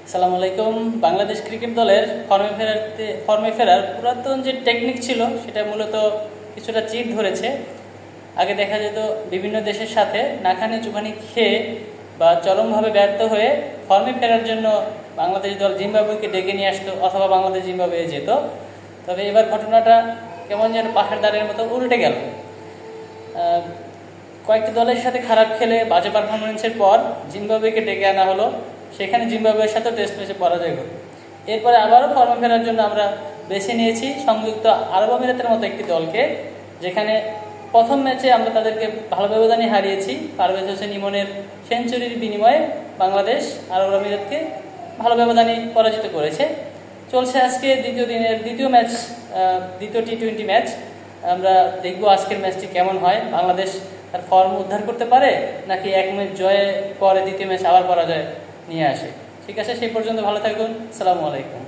আসসালামু আলাইকুম। বাংলাদেশ ক্রিকেট দলের ফর্মে ফেরার পুরাতন যে টেকনিক ছিল সেটা মূলত কিছুটা চির ধরেছে। আগে দেখা যেত বিভিন্ন দেশের সাথে নাখানে চুবানি খেয়ে বা চরমভাবে ব্যর্থ হয়ে ফর্মে ফেরার জন্য বাংলাদেশ দল জিম্বাবুয়েকে ডেকে নিয়ে আসতো অথবা বাংলাদেশ জিম্বাবুয়ে যেত। তবে এবার ঘটনাটা কেমন যেন পাহাড় দাঁড়ের মতো উল্টে গেল। কয়েকটি দলের সাথে খারাপ খেলে বাজে পারফরমেন্সের পর জিম্বাবুয়েকে ডেকে আনা হলো, সেখানে জিম্বাবুয়ের সাথে টেস্ট ম্যাচে পরাজয় হলো। এরপরে আবারও ফর্মে ফেরার জন্য আমরা বেছে নিয়েছি সংযুক্ত আরব আমিরাতের মতো একটি দলকে, যেখানে প্রথম ম্যাচে আমরা তাদেরকে ভালো ব্যবধানে হারিয়েছি। পারভেজ হোসেন ইমনের সেঞ্চুরির বিনিময়ে বাংলাদেশ আরব আমিরাতকে ভালো ব্যবধানে পরাজিত করেছে। চলছে আজকে দ্বিতীয় দিনের দ্বিতীয় ম্যাচ, দ্বিতীয় টি-20 ম্যাচ। আমরা দেখব আজকের ম্যাচটি কেমন হয়। বাংলাদেশ তার ফর্ম উদ্ধার করতে পারে নাকি এক ম্যাচ জয়ে পরে দ্বিতীয় ম্যাচ আবার পরাজয় নিয়ে আসে। ঠিক আছে, সেই পর্যন্ত ভালো থাকুন। আসসালামু আলাইকুম।